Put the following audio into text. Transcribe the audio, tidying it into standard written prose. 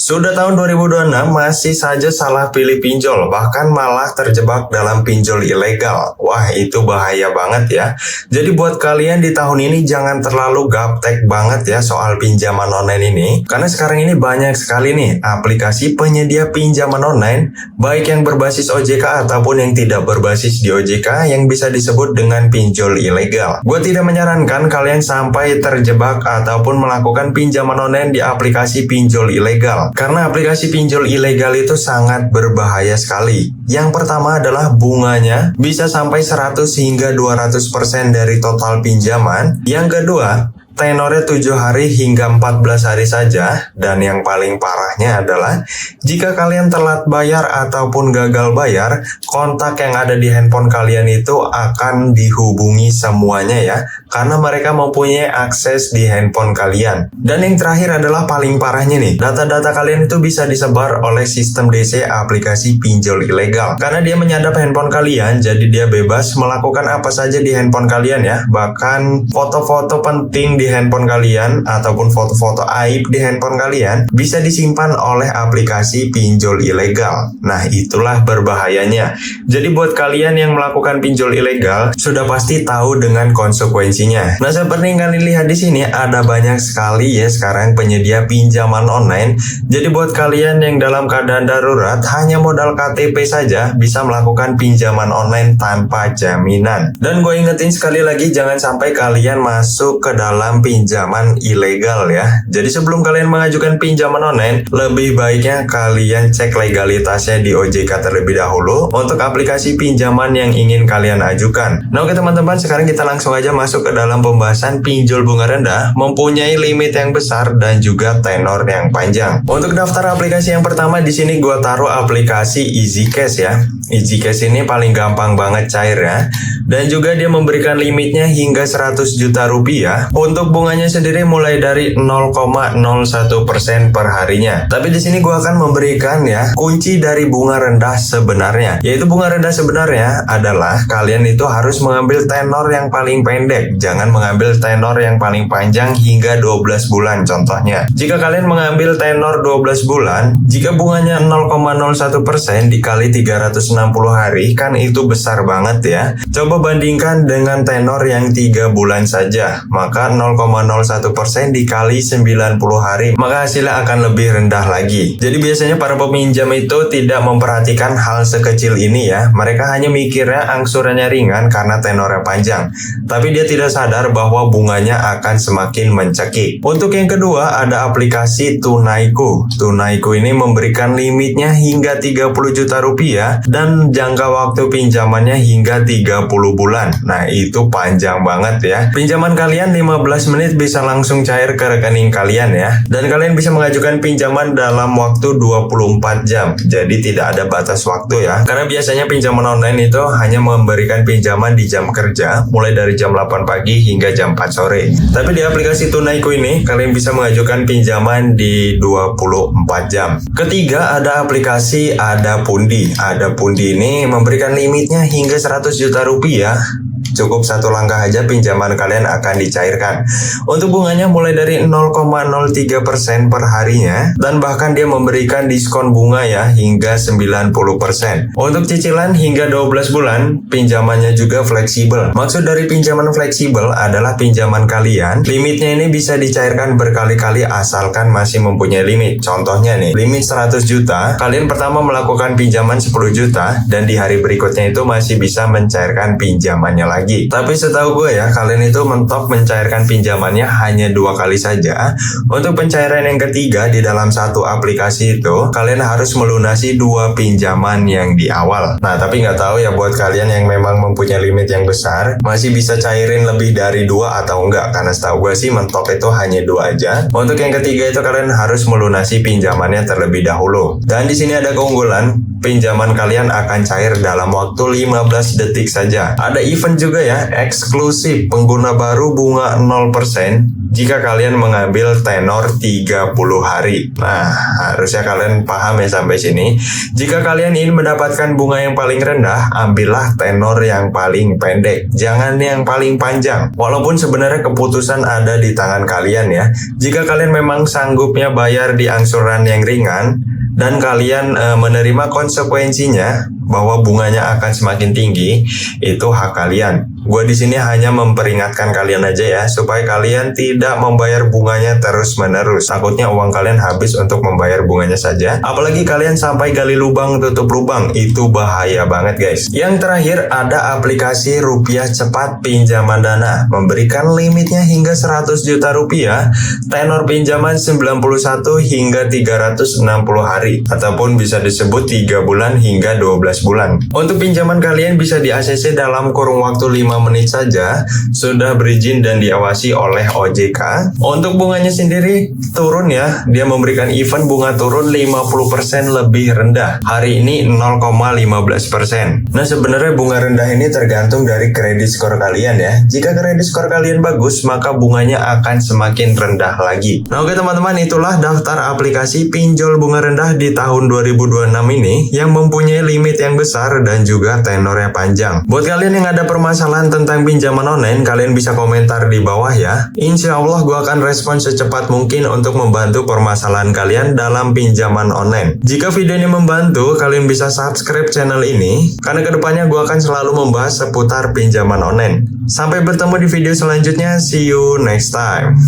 Sudah tahun 2026 masih saja salah pilih pinjol, bahkan malah terjebak dalam pinjol ilegal. Wah, itu bahaya banget ya. Jadi buat kalian di tahun ini jangan terlalu gaptek banget ya soal pinjaman online ini. Karena sekarang ini banyak sekali nih aplikasi penyedia pinjaman online, baik yang berbasis OJK ataupun yang tidak berbasis di OJK yang bisa disebut dengan pinjol ilegal. Gue tidak menyarankan kalian sampai terjebak ataupun melakukan pinjaman online di aplikasi pinjol ilegal. Karena aplikasi pinjol ilegal itu sangat berbahaya sekali. Yang pertama adalah bunganya bisa sampai 100 hingga 200% dari total pinjaman. Yang kedua, tenornya 7 hari hingga 14 hari saja. Dan yang paling parahnya adalah jika kalian telat bayar ataupun gagal bayar, kontak yang ada di handphone kalian itu akan dihubungi semuanya ya, karena mereka mempunyai akses di handphone kalian. Dan yang terakhir adalah paling parahnya nih, data-data kalian itu bisa disebar oleh sistem DC aplikasi pinjol ilegal. Karena dia menyadap handphone kalian, jadi dia bebas melakukan apa saja di handphone kalian ya. Bahkan foto-foto penting di handphone kalian ataupun foto-foto aib di handphone kalian bisa disimpan oleh aplikasi pinjol ilegal. Nah, itulah berbahayanya. Jadi buat kalian yang melakukan pinjol ilegal sudah pasti tahu dengan konsekuensinya. Nah, seperti yang kalian lihat di sini ada banyak sekali ya sekarang penyedia pinjaman online. Jadi buat kalian yang dalam keadaan darurat hanya modal KTP saja bisa melakukan pinjaman online tanpa jaminan. Dan gue ingetin sekali lagi, jangan sampai kalian masuk ke dalam pinjaman ilegal ya. Jadi sebelum kalian mengajukan pinjaman online, lebih baiknya kalian cek legalitasnya di OJK terlebih dahulu untuk aplikasi pinjaman yang ingin kalian ajukan. Nah, oke teman-teman, sekarang kita langsung aja masuk ke dalam pembahasan pinjol bunga rendah, mempunyai limit yang besar dan juga tenor yang panjang. Untuk daftar aplikasi yang pertama di sini gue taruh aplikasi EasyCash ya. EasyCash ini paling gampang banget cair ya. Dan juga dia memberikan limitnya hingga 100 juta rupiah. Untuk bunganya sendiri mulai dari 0,01% per harinya. Tapi di sini gua akan memberikan ya kunci dari bunga rendah sebenarnya. Yaitu bunga rendah sebenarnya adalah kalian itu harus mengambil tenor yang paling pendek. Jangan mengambil tenor yang paling panjang hingga 12 bulan contohnya. Jika kalian mengambil tenor 12 bulan, jika bunganya 0,01% dikali 360 hari, kan itu besar banget ya. Coba bandingkan dengan tenor yang 3 bulan saja. Maka 0,01% dikali 90 hari, maka hasilnya akan lebih rendah lagi. Jadi biasanya para peminjam itu tidak memperhatikan hal sekecil ini ya. Mereka hanya mikirnya angsurannya ringan karena tenornya panjang. Tapi dia tidak sadar bahwa bunganya akan semakin mencekik. Untuk yang kedua ada aplikasi Tunaiku. Tunaiku ini memberikan limitnya hingga 30 juta rupiah dan jangka waktu pinjamannya hingga 30 bulan. Nah, itu panjang banget ya. Pinjaman kalian 15 menit bisa langsung cair ke rekening kalian ya. Dan kalian bisa mengajukan pinjaman dalam waktu 24 jam. Jadi tidak ada batas waktu ya. Karena biasanya pinjaman online itu hanya memberikan pinjaman di jam kerja, mulai dari jam 8 pagi hingga jam 4 sore. Tapi di aplikasi Tunaiku ini, kalian bisa mengajukan pinjaman di 24 jam. Ketiga, ada aplikasi Adapundi. Adapundi ini memberikan limitnya hingga 100 juta rupiah. Cukup satu langkah aja pinjaman kalian akan dicairkan. Untuk bunganya mulai dari 0,03% per harinya, dan bahkan dia memberikan diskon bunga ya hingga 90%. Untuk cicilan hingga 12 bulan, pinjamannya juga fleksibel. Maksud dari pinjaman fleksibel adalah pinjaman kalian, limitnya ini bisa dicairkan berkali-kali asalkan masih mempunyai limit. Contohnya nih, limit 100 juta, kalian pertama melakukan pinjaman 10 juta, dan di hari berikutnya itu masih bisa mencairkan pinjamannya lagi. Tapi setahu gue ya, kalian itu mentok mencairkan pinjamannya hanya 2 kali saja. Untuk pencairan yang ketiga di dalam satu aplikasi itu, kalian harus melunasi 2 pinjaman yang di awal. Nah, tapi nggak tahu ya buat kalian yang memang mempunyai limit yang besar, masih bisa cairin lebih dari 2 atau enggak. Karena setahu gue sih mentok itu hanya 2 aja. Untuk yang ketiga itu kalian harus melunasi pinjamannya terlebih dahulu. Dan di sini ada keunggulan, pinjaman kalian akan cair dalam waktu 15 detik saja. Ada event juga juga ya, eksklusif pengguna baru bunga 0% jika kalian mengambil tenor 30 hari. Nah, harusnya kalian paham ya sampai sini. Jika kalian ingin mendapatkan bunga yang paling rendah, ambillah tenor yang paling pendek, jangan yang paling panjang. Walaupun sebenarnya keputusan ada di tangan kalian ya. Jika kalian memang sanggupnya bayar di angsuran yang ringan, dan kalian menerima konsekuensinya bahwa bunganya akan semakin tinggi, itu hak kalian. Gue di sini hanya memperingatkan kalian aja ya, supaya kalian tidak membayar bunganya terus-menerus. Takutnya uang kalian habis untuk membayar bunganya saja. Apalagi kalian sampai gali lubang tutup lubang, itu bahaya banget guys. Yang terakhir ada aplikasi Rupiah Cepat Pinjaman Dana, memberikan limitnya hingga 100 juta rupiah, tenor pinjaman 91 hingga 360 hari, ataupun bisa disebut 3 bulan hingga 12 bulan. Untuk pinjaman kalian bisa di ACC dalam kurun waktu 5 menit saja, sudah berizin dan diawasi oleh OJK. Untuk bunganya sendiri turun ya, dia memberikan event bunga turun 50% lebih rendah. Hari ini 0,15%. Nah, sebenarnya bunga rendah ini tergantung dari kredit skor kalian ya. Jika kredit skor kalian bagus, maka bunganya akan semakin rendah lagi. Nah, oke teman-teman, itulah daftar aplikasi pinjol bunga rendah di tahun 2026 ini yang mempunyai limit yang besar dan juga tenornya panjang. Buat kalian yang ada permasalahan tentang pinjaman online, kalian bisa komentar di bawah ya. Insya Allah gue akan respon secepat mungkin untuk membantu permasalahan kalian dalam pinjaman online. Jika video ini membantu, kalian bisa subscribe channel ini, karena kedepannya gue akan selalu membahas seputar pinjaman online. Sampai bertemu di video selanjutnya, see you next time.